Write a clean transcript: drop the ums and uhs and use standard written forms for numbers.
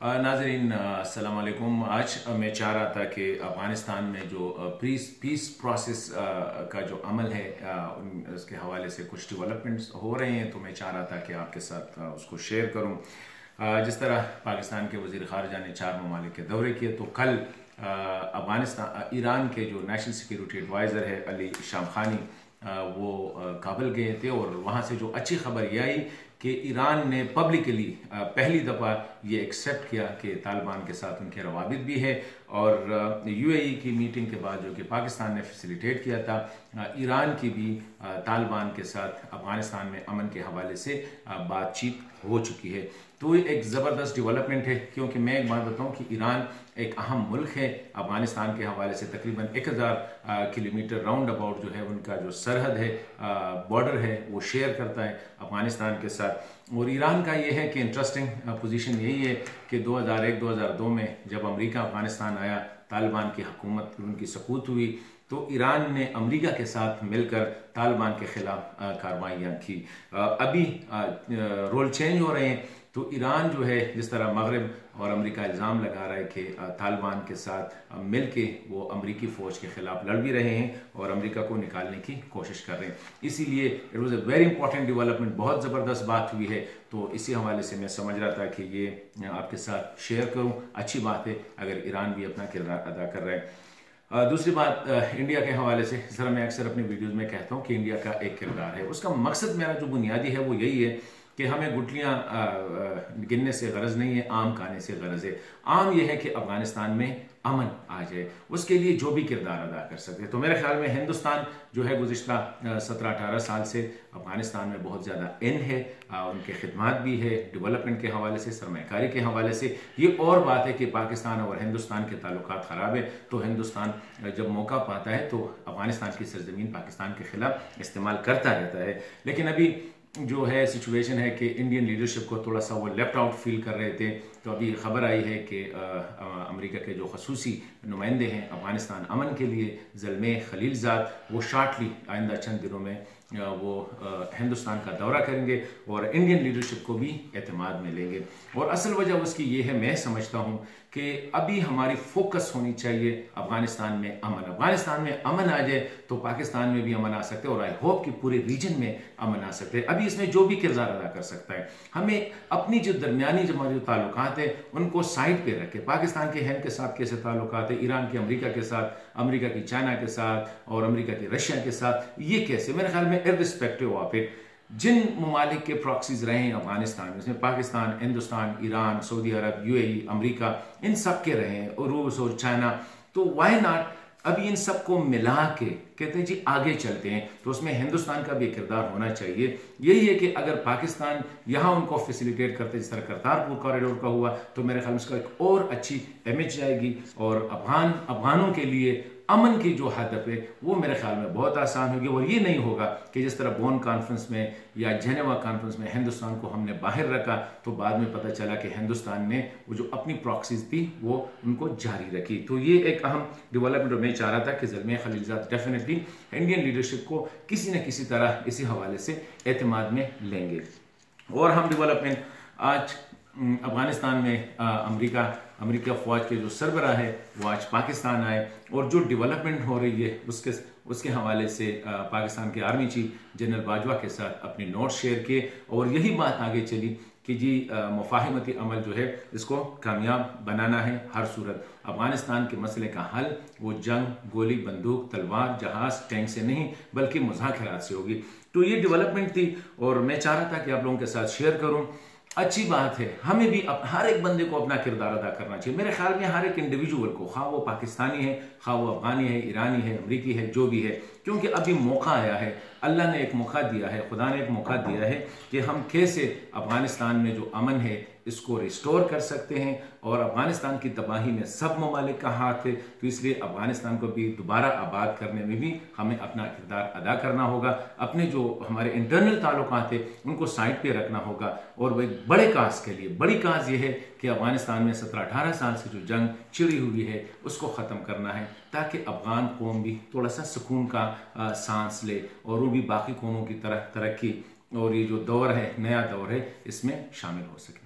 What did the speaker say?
नाजरीन अस्सलाम वालेकुम। आज मैं चाह रहा था कि अफ़गानिस्तान में जो पीस प्रोसेस का जो अमल है उसके हवाले से कुछ डेवलपमेंट्स हो रहे हैं, तो मैं चाह रहा था कि आपके साथ उसको शेयर करूं। जिस तरह पाकिस्तान के वज़ीर ख़ारजा ने 4 ममालिक के दौरे किए, तो कल अफ़गानिस्तान ईरान के जो नेशनल सिक्योरिटी एडवाइज़र है अली शामखानी वो काबुल गए थे, और वहाँ से जो अच्छी खबर यह आई कि ईरान ने पब्लिकली पहली दफ़ा ये एक्सेप्ट किया कि तालिबान के साथ उनके रवाबित भी है। और यूएई की मीटिंग के बाद जो कि पाकिस्तान ने फैसिलिटेट किया था, ईरान की भी तालिबान के साथ अफ़गानिस्तान में अमन के हवाले से बातचीत हो चुकी है। तो ये एक ज़बरदस्त डेवलपमेंट है, क्योंकि मैं एक बात बताऊँ कि ईरान एक अहम मुल्क है। अफ़गानिस्तान के हवाले से तकरीबन 1000 किलोमीटर राउंड अबाउट जो है उनका जो सरहद है, बॉर्डर है, वो शेयर करता है अफ़गानिस्तान के साथ। और ईरान का ये है कि इंटरेस्टिंग पोजीशन यही है कि 2001-2002 में जब अमेरिका अफ़गानिस्तान आया, तालिबान की हुकूमत उनकी सकूत हुई, तो ईरान ने अमेरिका के साथ मिलकर तालिबान के खिलाफ कार्रवाइयाँ की। अभी रोल चेंज हो रहे हैं, तो ईरान जो है जिस तरह मगरब और अमेरिका इल्ज़ाम लगा रहा है कि तालिबान के साथ मिल के वो अमरीकी फ़ौज के ख़िलाफ़ लड़ भी रहे हैं और अमेरिका को निकालने की कोशिश कर रहे हैं। इसीलिए it was a very important development, बहुत ज़बरदस्त बात हुई है। तो इसी हवाले से मैं समझ रहा था कि ये आपके साथ शेयर करूँ। अच्छी बात है अगर ईरान भी अपना किरदार अदा कर रहा है। दूसरी बात इंडिया के हवाले से, जिस तरह मैं अक्सर अपनी वीडियोज़ में कहता हूँ कि इंडिया का एक किरदार है, उसका मकसद मेरा जो बुनियादी है वो यही है कि हमें गुटलियाँ गिनने से गरज नहीं है, आम खाने से गरज है। आम यह है कि अफ़गानिस्तान में अमन आ जाए, उसके लिए जो भी किरदार अदा कर सकते हैं। तो मेरे ख्याल में हिंदुस्तान जो है गुज़िश्ता 17-18 साल से अफ़गानिस्तान में बहुत ज़्यादा इन है, उनके खिदमात भी है डेवलपमेंट के हवाले से, सरमायाकारी के हवाले से। ये और बात है कि पाकिस्तान और हिंदुस्तान के ताल्लुकात ख़राब है, तो हिंदुस्तान जब मौका पाता है तो अफ़गानिस्तान की सरजमीन पाकिस्तान के ख़िलाफ़ इस्तेमाल करता रहता है। लेकिन अभी जो है सिचुएशन है कि इंडियन लीडरशिप को थोड़ा सा वो लेफ्ट आउट फील कर रहे थे। तो अभी खबर आई है कि अमेरिका के जो खसूसी नुमाइंदे हैं अफ़गानिस्तान अमन के लिए, ज़ल्मे खलीलज़ाद, वो शॉर्टली आइंदा चंद दिनों में वो हिंदुस्तान का दौरा करेंगे और इंडियन लीडरशिप को भी एतमाद में लेंगे। और असल वजह उसकी ये है, मैं समझता हूँ कि अभी हमारी फोकस होनी चाहिए अफ़गानिस्तान में अमन। अफ़गानिस्तान में अमन आ जाए तो पाकिस्तान में भी अमन आ सकते हैं, और आई होप कि पूरे रीजन में अमन आ सकते हैं। अभी इसमें जो भी किरदार अदा कर सकता है, हमें अपनी जो दरमियानी जो हमारे ताल्लुकात है उनको साइड पे रखे। पाकिस्तान के हिंद के साथ कैसे ताल्लुकात है, ईरान के अमेरिका के साथ, अमेरिका की चाइना के साथ और अमेरिका की रशिया के साथ, ये कैसे, मेरे ख्याल में इर्रिस्पेक्टिव ऑफ इट, जिन ममालिक के प्रॉक्सीज रहे हैं अफगानिस्तान में, इसमें पाकिस्तान, हिंदुस्तान, ईरान, सऊदी अरब, यूएई, अमेरिका, इन सब के रहे हैं, और रूस और चाइना, तो वाई नॉट अभी इन सबको मिला के कहते हैं जी आगे चलते हैं। तो उसमें हिंदुस्तान का भी किरदार होना चाहिए। यही है कि अगर पाकिस्तान यहाँ उनको फैसिलिटेट करते, जिस तरह करतारपुर कॉरिडोर का हुआ, तो मेरे ख्याल में उसका एक और अच्छी इमेज जाएगी, और अफगानों के लिए अमन की जो हदफ है वो मेरे ख्याल में बहुत आसान होगी। और ये नहीं होगा कि जिस तरह बोन कॉन्फ्रेंस में या जेनेवा कॉन्फ्रेंस में हिंदुस्तान को हमने बाहर रखा, तो बाद में पता चला कि हिंदुस्तान ने वो जो अपनी प्रॉक्सीज थी वो उनको जारी रखी। तो ये एक अहम डेवलपमेंट मैं चाह रहा था कि ज़ल्मे खलीलज़ाद डेफिनेटली इंडियन लीडरशिप को किसी न किसी तरह इसी हवाले से एतमाद में लेंगे। और हम डेवलपमेंट आज अफगानिस्तान में अमेरिका फ़ौज के जो सरबराह है वो आज पाकिस्तान आए, और जो डेवलपमेंट हो रही है उसके हवाले से पाकिस्तान के आर्मी चीफ जनरल बाजवा के साथ अपने नोट्स शेयर किए, और यही बात आगे चली कि जी मुफाहिमती अमल जो है इसको कामयाब बनाना है हर सूरत। अफगानिस्तान के मसले का हल वो जंग, गोली बंदूक, तलवार, जहाज, टैंक से नहीं बल्कि मुज़ाकरात से होगी। तो ये डेवलपमेंट थी, और मैं चाह रहा था कि आप लोगों के साथ शेयर करूं। अच्छी बात है, हमें भी हर एक बंदे को अपना किरदार अदा करना चाहिए। मेरे ख्याल में हर एक इंडिविजुअल को, खा वो पाकिस्तानी है, खा वो अफगानी है, ईरानी है, अमरीकी है, जो भी है, क्योंकि अभी मौका आया है, अल्लाह ने एक मौका दिया है, खुदा ने एक मौका दिया है कि हम कैसे अफगानिस्तान में जो अमन है इसको रिस्टोर कर सकते हैं। और अफगानिस्तान की तबाही में सब ममालिक का हाथ है, तो इसलिए अफगानिस्तान को भी दोबारा आबाद करने में भी हमें अपना किरदार अदा करना होगा। अपने जो हमारे इंटरनल ताल्लुकात है उनको साइड पे रखना होगा, और वह बड़े काज के लिए, बड़ी काज ये है कि अफगानिस्तान में 17-18 साल से जो जंग छिड़ी हुई है उसको ख़त्म करना है, ताकि अफगान कौम भी थोड़ा सा सुकून का सांस ले, और वो भी बाकी कौमों की तरह तरक्की और ये जो दौर है, नया दौर है, इसमें शामिल हो सके।